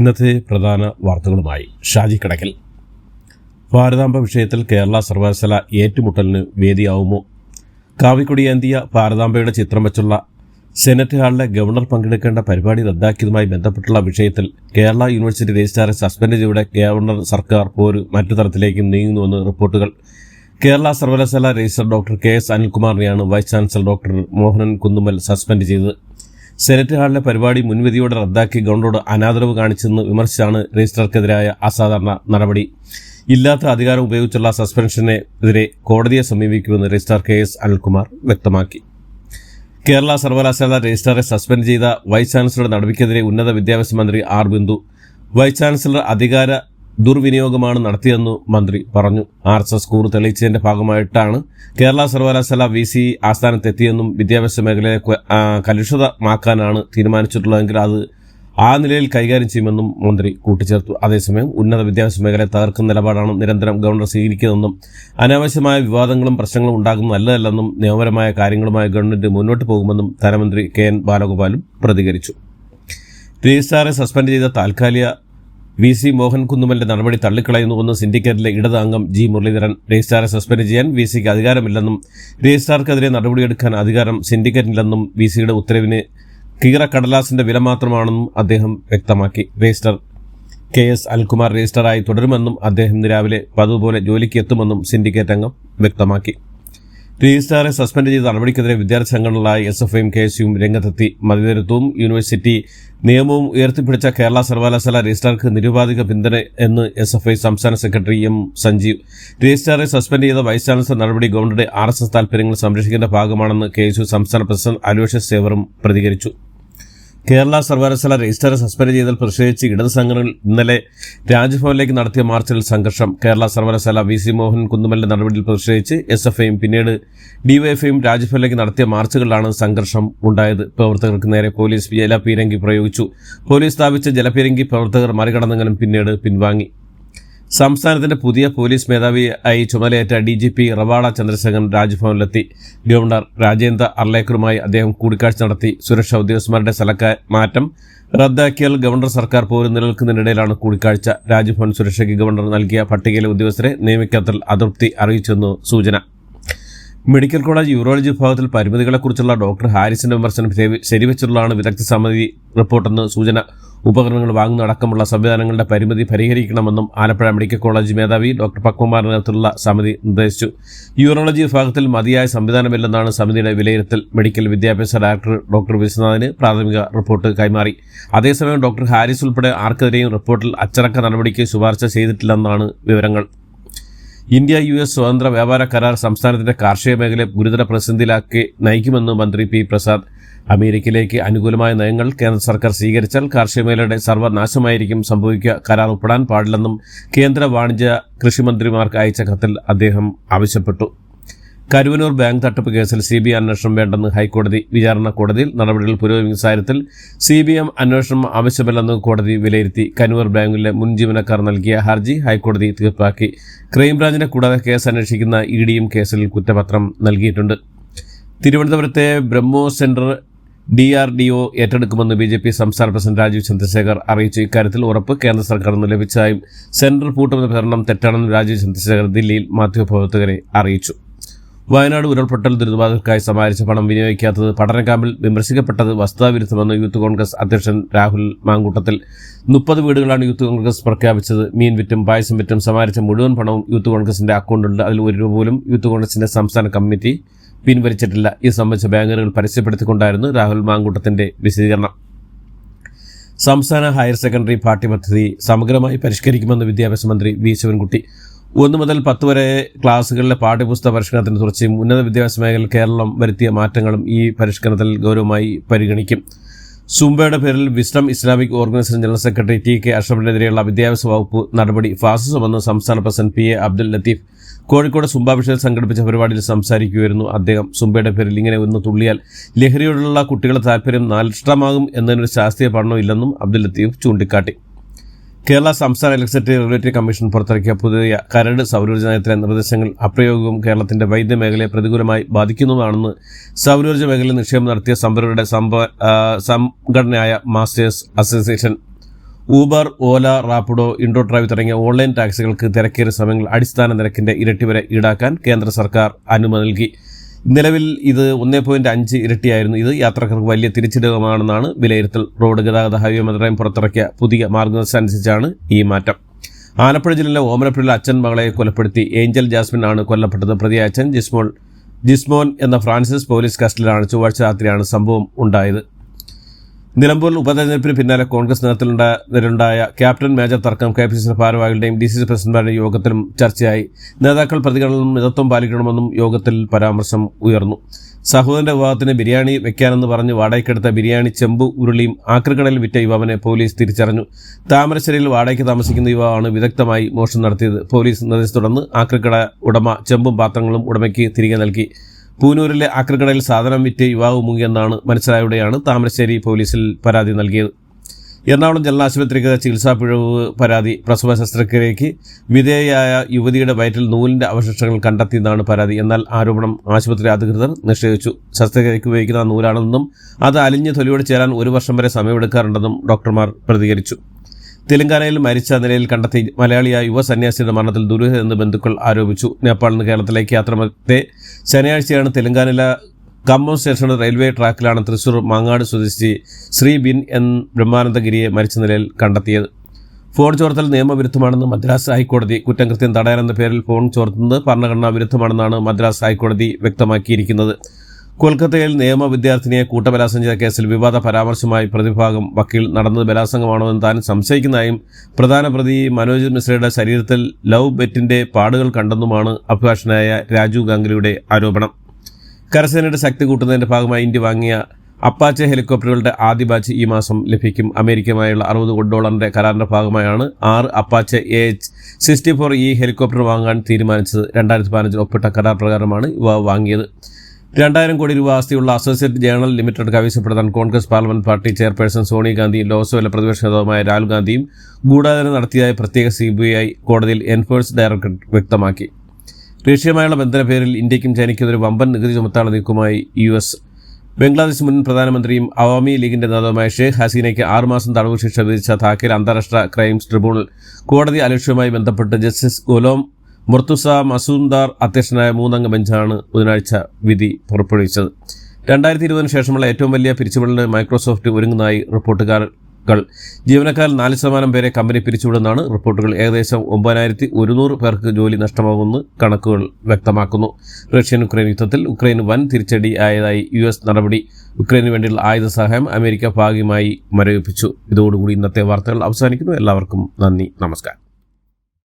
ഇന്നത്തെ പ്രധാന വാർത്തകളുമായി ഷാജി കടക്കൽ. ഭാരതാംബ വിഷയത്തിൽ കേരള സർവകലാശാല ഏറ്റുമുട്ടലിന് വേദിയാവുമോ? കാവിക്കൊടിയേന്തിയ ഭാരതാംബയുടെ ചിത്രം വെച്ചുള്ള സെനറ്റ് ഹാളിലെ ഗവർണർ പങ്കെടുക്കേണ്ട പരിപാടി റദ്ദാക്കിയതുമായി ബന്ധപ്പെട്ടുള്ള വിഷയത്തിൽ കേരള യൂണിവേഴ്സിറ്റി രജിസ്ട്രാറെ സസ്പെൻഡ് ചെയ്തതോടെ ഗവർണർ സർക്കാർ പോര് മറ്റു തരത്തിലേക്ക് നീങ്ങുന്നുവെന്ന് റിപ്പോർട്ടുകൾ. കേരള സർവകലാശാല രജിസ്ട്രാർ ഡോക്ടർ KS അനിൽകുമാറിനെയാണ് vice chancellor doctor Mohanan Kunnummal suspend ചെയ്തത്. സെനറ്റ് ഹാളിലെ പരിപാടി മുൻവിധിയോടെ റദ്ദാക്കി ഗവർണറോട് അനാദരവ് കാണിച്ചെന്ന് വിമർശിച്ചാണ് രജിസ്ട്രാർക്കെതിരായ അസാധാരണ നടപടി. ഇല്ലാത്ത അധികാരം ഉപയോഗിച്ചുള്ള സസ്പെൻഷനെതിരെ കോടതിയെ സമീപിക്കുമെന്ന് രജിസ്ട്രാർ KS അനിൽകുമാർ വ്യക്തമാക്കി. കേരള സർവകലാശാല രജിസ്ട്രാറെ സസ്പെൻഡ് ചെയ്ത വൈസ് ചാൻസലറുടെ നടപടിക്കെതിരെ ഉന്നത വിദ്യാഭ്യാസ മന്ത്രി R. ബിന്ദു വൈസ് ചാൻസലർ അധികാര ദുർവിനിയോഗമാണ് നടത്തിയെന്ന് മന്ത്രി പറഞ്ഞു. RSS കൂറ് തെളിയിച്ചതിന്റെ ഭാഗമായിട്ടാണ് കേരള സർവകലാശാല VC ആസ്ഥാനത്തെത്തിയെന്നും വിദ്യാഭ്യാസ മേഖലയെ കലുഷിതമാക്കാനാണ് തീരുമാനിച്ചിട്ടുള്ളതെങ്കിൽ അത് ആ നിലയിൽ കൈകാര്യം ചെയ്യുമെന്നും മന്ത്രി കൂട്ടിച്ചേർത്തു. അതേസമയം ഉന്നത വിദ്യാഭ്യാസ മേഖലയെ തകർക്കുന്ന നിലപാടാണ് നിരന്തരം ഗവർണർ സ്വീകരിക്കുന്നതെന്നും അനാവശ്യമായ വിവാദങ്ങളും പ്രശ്നങ്ങളും ഉണ്ടാകുന്നത് നല്ലതല്ലെന്നും നിയമപരമായ കാര്യങ്ങളുമായി ഗവൺമെന്റ് മുന്നോട്ട് പോകുമെന്നും ധനമന്ത്രി KN ബാലഗോപാലും പ്രതികരിച്ചു. രജിസ്ട്രാറെ സസ്പെൻഡ് ചെയ്ത താൽക്കാലിക VC മോഹൻ കുന്നുമലിന്റെ നടപടി തള്ളിക്കളയുന്നുവെന്ന് സിൻഡിക്കേറ്റിലെ ഇടത് അംഗം G. മുരളീധരൻ. രജിസ്ട്രാറെ സസ്പെൻഡ് ചെയ്യാൻ VCക്ക് അധികാരമില്ലെന്നും രജിസ്ട്രാർക്കെതിരെ നടപടിയെടുക്കാൻ അധികാരം സിൻഡിക്കേറ്റിനില്ലെന്നും VCയുടെ ഉത്തരവിന് കീറക്കടലാസിന്റെ വില മാത്രമാണെന്നും അദ്ദേഹം വ്യക്തമാക്കി. രജിസ്ട്രാർ KS അനിൽകുമാർ രജിസ്ട്രാറായി തുടരുമെന്നും അദ്ദേഹം രാവിലെ പതിവുപോലെ ജോലിക്ക് എത്തുമെന്നും സിൻഡിക്കേറ്റ് അംഗം വ്യക്തമാക്കി. രജിസ്ട്രാറെ സസ്പെൻഡ് ചെയ്ത നടപടിക്കെതിരെ വിദ്യാർത്ഥി സംഘടനകളായ SFIയും KSUവും രംഗത്തെത്തി. മതേതരത്വവും യൂണിവേഴ്സിറ്റി നിയമവും ഉയർത്തിപ്പിടിച്ച കേരള സർവകലാശാല രജിസ്ട്രാർക്ക് നിരുപാധിക പിന്തുണ എന്ന് SFI സംസ്ഥാന സെക്രട്ടറി M. സഞ്ജീവ്. രജിസ്ട്രാറെ സസ്പെൻഡ് ചെയ്ത വൈസ് ചാൻസലർ നടപടി ഗവൺമെന്റിന്റെ RSS താൽപര്യങ്ങൾ സംരക്ഷിക്കുന്ന ഭാഗമാണെന്ന് KSU സംസ്ഥാന പ്രസിഡന്റ് അലോഷ്യസ് സേവറും പ്രതികരിച്ചു. കേരള സർവകലാശാല രജിസ്ട്രാറെ സസ്പെൻഡ് ചെയ്തതിൽ പ്രതിഷേധിച്ച് ഇടത് സംഘടനകൾ ഇന്നലെ രാജ്ഭവനിലേക്ക് നടത്തിയ മാർച്ചിൽ സംഘർഷം. കേരള സർവകലാശാല VC മോഹൻ കുന്നുമലിന്റെ നടപടിയിൽ പ്രതിഷേധിച്ച് SFIയും പിന്നീട് DYFIയും രാജ്ഭവനിലേക്ക് നടത്തിയ മാർച്ചുകളിലാണ് സംഘർഷം ഉണ്ടായത്. പ്രവർത്തകർക്ക് നേരെ പോലീസ് ജലപീരങ്കി പ്രയോഗിച്ചു. പോലീസ് സ്ഥാപിച്ച ജലപീരങ്കി പ്രവർത്തകർ മറികടന്നെങ്കിലും പിന്നീട് പിൻവാങ്ങി. സംസ്ഥാനത്തിന്റെ പുതിയ പോലീസ് മേധാവിയായി ചുമതലയേറ്റ DGP റവാഡ ചന്ദ്രശേഖരൻ രാജ്ഭവനിലെത്തി. ഗവർണർ രാജേന്ദ്ര അർലേക്കറുമായി അദ്ദേഹം കൂടിക്കാഴ്ച നടത്തി. സുരക്ഷാ ഉദ്യോഗസ്ഥന്മാരുടെ സ്ഥലമാറ്റം റദ്ദാക്കിയാൽ ഗവർണർ സർക്കാർ പോലും നിലനിൽക്കുന്നതിനിടയിലാണ് കൂടിക്കാഴ്ച. രാജ്ഭവൻ സുരക്ഷയ്ക്ക് ഗവർണർ നൽകിയ പട്ടികയിലെ ഉദ്യോഗസ്ഥരെ നിയമിക്കാത്തതിൽ അതൃപ്തി അറിയിച്ചെന്ന് സൂചന. മെഡിക്കൽ കോളേജ് യൂറോളജി വിഭാഗത്തിൽ പരിമിതികളെക്കുറിച്ചുള്ള ഡോക്ടർ ഹാരിസിന്റെ വിമർശനം ശരിവെച്ചുള്ളതാണ് വിദഗ്ധ സമിതി റിപ്പോർട്ടെന്ന് സൂചന. ഉപകരണങ്ങൾ വാങ്ങുന്നതടക്കമുള്ള സംവിധാനങ്ങളുടെ പരിമിതി പരിഹരിക്കണമെന്നും ആലപ്പുഴ മെഡിക്കൽ കോളേജ് മേധാവി ഡോക്ടർ പക്വകുമാറിന്റെ നേതൃത്വത്തിലുള്ള സമിതി നിർദ്ദേശിച്ചു. യൂറോളജി വിഭാഗത്തിൽ മതിയായ സംവിധാനമില്ലെന്നാണ് സമിതിയുടെ വിലയിരുത്തൽ. മെഡിക്കൽ വിദ്യാഭ്യാസ ഡയറക്ടർ ഡോക്ടർ വിശ്വനാഥിന് പ്രാഥമിക റിപ്പോർട്ട് കൈമാറി. അതേസമയം ഡോക്ടർ ഹാരിസ് ഉൾപ്പെടെ ആർക്കെതിരെയും റിപ്പോർട്ടിൽ അച്ചടക്ക നടപടിക്ക് ശുപാർശ ചെയ്തിട്ടില്ലെന്നാണ് വിവരങ്ങൾ. ഇന്ത്യ-US സ്വതന്ത്ര വ്യാപാര കരാർ സംസ്ഥാനത്തിന്റെ കാർഷിക മേഖലയെ ഗുരുതര പ്രതിസന്ധിയിലാക്കി നയിക്കുമെന്ന് മന്ത്രി P. പ്രസാദ്. അമേരിക്കയിലേക്ക് അനുകൂലമായ നയങ്ങൾ കേന്ദ്ര സർക്കാർ സ്വീകരിച്ചാൽ കാർഷിക മേഖലയുടെ സർവ്വനാശമായിരിക്കും സംഭവിക്കുക. കരാർ ഒപ്പിടാൻ പാടില്ലെന്നും കേന്ദ്ര വാണിജ്യ കൃഷിമന്ത്രിമാർക്ക് അയച്ച കത്തിൽ അദ്ദേഹം ആവശ്യപ്പെട്ടു. കരുവന്നൂർ ബാങ്ക് തട്ടിപ്പ് കേസിൽ CBI അന്വേഷണം വേണ്ടെന്ന് ഹൈക്കോടതി. വിചാരണ കോടതിയിൽ നടപടികൾ പുരോഗമിക്കുന്ന സാഹചര്യത്തിൽ CBI അന്വേഷണം ആവശ്യമില്ലെന്ന് കോടതി വിലയിരുത്തി. കരുവന്നൂർ ബാങ്കിലെ മുൻ ജീവനക്കാർ നൽകിയ ഹർജി ഹൈക്കോടതി തീർപ്പാക്കി. ക്രൈംബ്രാഞ്ചിനെ കൂടാതെ കേസ് അന്വേഷിക്കുന്ന EDയും കേസിൽ കുറ്റപത്രം നൽകിയിട്ടുണ്ട്. തിരുവനന്തപുരത്തെ ബ്രഹ്മോസ് സെന്റർ DRDO ഏറ്റെടുക്കുമെന്ന് BJP സംസ്ഥാന പ്രസിഡന്റ് രാജീവ് ചന്ദ്രശേഖർ അറിയിച്ചു. ഇക്കാര്യത്തിൽ ഉറപ്പ് കേന്ദ്ര സർക്കാരിന് ലഭിച്ചതായും സെന്റർ പൂട്ടുമെന്ന പ്രചരണം തെറ്റാണെന്നും രാജീവ് ചന്ദ്രശേഖർ ദില്ലിയിൽ മാധ്യമപ്രവർത്തകരെ അറിയിച്ചു. വയനാട് ഉരുൾപൊട്ടൽ ദുരിതബാധിതർക്കായി സമാഹരിച്ച പണം വിനിയോഗിക്കാത്തത് പഠന ക്യാമ്പിൽ വിമർശിക്കപ്പെട്ടത് വസ്തുതാവിരുദ്ധമെന്ന് യൂത്ത് കോൺഗ്രസ് അധ്യക്ഷൻ രാഹുൽ മാങ്കൂട്ടത്തിൽ. 30 വീടുകളാണ് യൂത്ത് കോൺഗ്രസ് പ്രഖ്യാപിച്ചത്. മീൻ വിറ്റും പായസം വിറ്റും സമാഹരിച്ച മുഴുവൻ പണവും യൂത്ത് കോൺഗ്രസിന്റെ അക്കൗണ്ടിലുണ്ട്. അതിൽ ഒരു രൂപ പോലും യൂത്ത് കോൺഗ്രസിന്റെ സംസ്ഥാന കമ്മിറ്റി പിൻവലിച്ചിട്ടില്ല. ഇത് സംബന്ധിച്ച ബാനറുകൾ പരസ്യപ്പെടുത്തിക്കൊണ്ടായിരുന്നു രാഹുൽ മാങ്കൂട്ടത്തിന്റെ വിശദീകരണം. സംസ്ഥാന ഹയർ സെക്കൻഡറി പാഠ്യപദ്ധതി സമഗ്രമായി പരിഷ്കരിക്കുമെന്ന് വിദ്യാഭ്യാസ മന്ത്രി V. ശിവൻകുട്ടി. 1 മുതൽ 10 വരെ ക്ലാസുകളിലെ പാഠ്യപുസ്തക പരിഷ്കരണത്തിന് തുടർച്ചയും ഉന്നത വിദ്യാഭ്യാസ മേഖലയിൽ കേരളം വരുത്തിയ മാറ്റങ്ങളും ഈ പരിഷ്കരണത്തിൽ ഗൗരവമായി പരിഗണിക്കും. സുംബയുടെ പേരിൽ wisdom Islamic organisation general secretary TK അഷ്റഫിനെതിരെയുള്ള വിദ്യാഭ്യാസ വകുപ്പ് നടപടി ഫാസിസമെന്ന് സംസ്ഥാന president PA Abdul Latheef. Kozhikode Zumba വിഷയത്തിൽ സംഘടിപ്പിച്ച പരിപാടിയിൽ സംസാരിക്കുകയായിരുന്നു അദ്ദേഹം. സുംബയുടെ പേരിൽ ഇങ്ങനെ ഒന്ന് തുള്ളിയാൽ ലഹരിയോടുള്ള കുട്ടികളുടെ താല്പര്യം നഷ്ടമാകും എന്നതിനൊരു ശാസ്ത്രീയ പഠനമില്ലെന്നും അബ്ദുൽ ലത്തീഫ് ചൂണ്ടിക്കാട്ടി. കേരള സംസ്ഥാന ഇലക്ട്രിസിറ്റി റെഗുലേറ്ററി കമ്മീഷൻ പുറത്തിറക്കിയ പുതിയ കരട് സൗരോർജ്ജ നയത്തിലെ നിർദ്ദേശങ്ങൾ അപ്രയോഗവും കേരളത്തിന്റെ വൈദ്യുത മേഖലയെ പ്രതികൂലമായി ബാധിക്കുന്നതാണെന്ന് സൗരോർജ്ജ മേഖലയിൽ നിക്ഷേപം നടത്തിയ സംരംഭകരുടെ സംഘടനയായ മാസ്റ്റേഴ്സ് അസോസിയേഷൻ. ഊബർ, ഓല, റാപ്പിഡോ, ഇൻഡോ ഡ്രൈവ് തുടങ്ങിയ ഓൺലൈൻ ടാക്സികൾക്ക് തിരക്കേറിയ സമയങ്ങൾ അടിസ്ഥാന നിരക്കിന്റെ ഇരട്ടി വരെ ഈടാക്കാൻ കേന്ദ്ര സർക്കാർ അനുമതി നൽകി. നിലവിൽ ഇത് 1.5 ഇരട്ടിയായിരുന്നു. ഇത് യാത്രക്കാർക്ക് വലിയ തിരിച്ചടിവുമാണെന്നാണ് വിലയിരുത്തൽ. റോഡ് ഗതാഗത ഹൈവേ മന്ത്രാലയം പുറത്തിറക്കിയ പുതിയ മാർഗനിർദ്ദേശം അനുസരിച്ചാണ് ഈ മാറ്റം. ആലപ്പുഴ ജില്ലയിലെ ഓമനപ്പുഴയിലെ അച്ഛൻ മകളെ കൊലപ്പെടുത്തി. ഏഞ്ചൽ ജാസ്മിൻ ആണ് കൊല്ലപ്പെട്ടത്. പ്രതിയായ അച്ഛൻ ജിസ്മോൻ എന്ന ഫ്രാൻസിസ് പോലീസ് കസ്റ്റഡിയിലാണ്. ചൊവ്വാഴ്ച രാത്രിയാണ് സംഭവം ഉണ്ടായത്. നിലമ്പൂരിൽ ഉപതെരഞ്ഞെടുപ്പിന് പിന്നാലെ കോൺഗ്രസ് നേതൃത്വത്തിലുണ്ടായ ക്യാപ്റ്റൻ മേജർ തർക്കം KPCC ഭാരവാഹികളുടെയും DCC പ്രസിഡന്റുമാരുടെയും യോഗത്തിലും ചർച്ചയായി. നേതാക്കൾ പ്രതികരണം മിതത്വം പാലിക്കണമെന്നും യോഗത്തിൽ പരാമർശം ഉയർന്നു. സഹോദരന്റെ വിവാഹത്തിന് ബിരിയാണി വെക്കാനെന്ന് പറഞ്ഞ് വാടകയ്ക്കെടുത്ത ബിരിയാണി ചെമ്പ് ഉരുളിയും ആക്രിക്കടയിൽ വിറ്റ യുവാവിനെ പോലീസ് തിരിച്ചറിഞ്ഞു. താമരശ്ശേരിയിൽ വാടകയ്ക്ക് താമസിക്കുന്ന യുവാവാണ് വിദഗ്ധമായി മോഷണം നടത്തിയത്. പോലീസ് നിർദ്ദേശത്തെ തുടർന്ന് ആക്രിക്കട ഉടമ ചെമ്പും പാത്രങ്ങളും ഉടമയ്ക്ക് തിരികെ നൽകി. പൂനൂരിലെ ആക്രിക്കടയിൽ സാധനം വിറ്റ് യുവാവ് മുങ്ങിയെന്നാണ് മനസ്സിലായതോടെയാണ് താമരശ്ശേരി പോലീസിൽ പരാതി നൽകിയത്. എറണാകുളം ജനറൽ ആശുപത്രിക്ക് ചികിത്സാ പിഴവ് പരാതി. പ്രസവ ശസ്ത്രക്രിയയ്ക്ക് വിധേയയായ യുവതിയുടെ വയറ്റിൽ നൂലിന്റെ അവശിഷ്ടങ്ങൾ കണ്ടെത്തിയെന്നാണ് പരാതി. എന്നാൽ ആരോപണം ആശുപത്രി അധികൃതർ നിഷേധിച്ചു. ശസ്ത്രക്രിയയ്ക്ക് ഉപയോഗിക്കുന്ന നൂലാണെന്നും അത് അലിഞ്ഞ് തൊലിയോട് ചേരാൻ 1 വർഷം വരെ സമയമെടുക്കാറുണ്ടെന്നും ഡോക്ടർമാർ പ്രതികരിച്ചു. തെലങ്കാനയിൽ മരിച്ച നിലയിൽ കണ്ടെത്തി മലയാളിയായ യുവ സന്യാസിയുടെ മരണത്തിൽ ദുരൂഹതയെന്ന് ബന്ധുക്കൾ ആരോപിച്ചു. നേപ്പാളിൽ നിന്ന് കേരളത്തിലേക്ക് യാത്രത്തെ ശനിയാഴ്ചയാണ് തെലങ്കാനയിലെ കമ്പം സ്റ്റേഷനിൽ റെയിൽവേ ട്രാക്കിലാണ് തൃശൂർ മാങ്ങാട് സ്വദേശി ശ്രീ ബിൻ എൻ ബ്രഹ്മാനന്ദഗിരിയെ മരിച്ച നിലയിൽ കണ്ടെത്തിയത്. ഫോൺ ചോർത്തൽ നിയമവിരുദ്ധമാണെന്ന് മദ്രാസ് ഹൈക്കോടതി. കുറ്റകൃത്യം തടയാനെന്ന പേരിൽ ഫോൺ ചോർത്തുന്നത് ഭരണഘടനാ വിരുദ്ധമാണെന്നാണ് മദ്രാസ് ഹൈക്കോടതി വ്യക്തമാക്കിയിരിക്കുന്നത്. കൊൽക്കത്തയിൽ നിയമ വിദ്യാർത്ഥിനിയെ കൂട്ടബലാത്സംഗം ചെയ്ത കേസിൽ വിവാദ പരാമർശമായി പ്രതിഭാഗം വക്കീൽ നടന്നത് ബലാത്സംഗമാണോ എന്ന് താൻ സംശയിക്കുന്നതായും പ്രധാന പ്രതി മനോജ് മിശ്രയുടെ ശരീരത്തിൽ ലവ് ബെറ്റിന്റെ പാടുകൾ കണ്ടെന്നുമാണ് അഭിഭാഷകനായ രാജു ഗാംഗുലിയുടെ ആരോപണം. കരസേനയുടെ ശക്തി കൂട്ടുന്നതിന്റെ ഭാഗമായി ഇന്ത്യ വാങ്ങിയ അപ്പാച്ചെ ഹെലികോപ്റ്ററുകളുടെ ആദ്യ ബാച്ച് ഈ മാസം ലഭിക്കും. അമേരിക്കയുമായുള്ള $60 കോടി കരാറിന്റെ ഭാഗമായാണ് 6 അപ്പാച്ചെ AH-64E ഹെലികോപ്റ്റർ വാങ്ങാൻ തീരുമാനിച്ചത്. 2015 ഒപ്പിട്ട കരാർ പ്രകാരമാണ് ഇവ വാങ്ങിയത്. 2000 കോടി രൂപ ആസ്തിയുള്ള അസോസിയേറ്റ് ജേണൽ ലിമിറ്റഡ് കൈവശപ്പെടുത്താൻ കോൺഗ്രസ് പാർലമെന്റ് പാർട്ടി ചെയർപേഴ്സൺ സോണിയാഗാന്ധിയും ലോക്സഭയിലെ പ്രതിപക്ഷ നേതാവുമായ രാഹുൽ ഗാന്ധിയും ഗൂഢാലോചന നടത്തിയതായി പ്രത്യേക CBI കോടതിയിൽ എൻഫോഴ്സ്മെന്റ് ഡയറക്ടറേറ്റ് വ്യക്തമാക്കി. റഷ്യയുമായുള്ള ബന്ധന പേരിൽ ഇന്ത്യക്കും ചൈനയ്ക്കെതിരെ വമ്പൻ നികുതി ചുമത്താനുള്ള നീക്കവുമായി US. ബംഗ്ലാദേശ് മുൻ പ്രധാനമന്ത്രിയും അവാമി ലീഗിന്റെ നേതാവുമായ ഷെയ്ഖ് ഹസീനയ്ക്ക് 6 മാസം തടവ് ശിക്ഷ വിധിച്ച ധാക്കയിൽ അന്താരാഷ്ട്ര ക്രൈംസ് ട്രിബ്യൂണൽ കോടതി അലക്ഷ്യവുമായി ബന്ധപ്പെട്ട് ജസ്റ്റിസ് ഗുലാം മുർത്തുസ മസൂംദാർ അധ്യക്ഷനായ 3-അംഗ ബെഞ്ചാണ് ബുധനാഴ്ച വിധി പുറപ്പെടുവിച്ചത്. 2020 ശേഷമുള്ള ഏറ്റവും വലിയ പിരിച്ചുവിടലിന് മൈക്രോസോഫ്റ്റ് ഒരുങ്ങുന്നതായി റിപ്പോർട്ടുകൾ. ജീവനക്കാരിൽ 4% പേരെ കമ്പനി പിരിച്ചുവിടുന്നതാണ് റിപ്പോർട്ടുകൾ. ഏകദേശം 9100 പേർക്ക് ജോലി നഷ്ടമാകുമെന്ന് കണക്കുകൾ വ്യക്തമാക്കുന്നു. റഷ്യൻ-യുക്രൈൻ യുദ്ധത്തിൽ ഉക്രൈന് വൻ തിരിച്ചടി ആയതായി US നടപടി. ഉക്രൈന് വേണ്ടിയുള്ള ആയുധ സഹായം അമേരിക്ക ഭാഗികമായി മരവിപ്പിച്ചു. ഇതോടുകൂടി ഇന്നത്തെ വാർത്തകൾ അവസാനിക്കുന്നു. എല്ലാവർക്കും നന്ദി, നമസ്കാരം.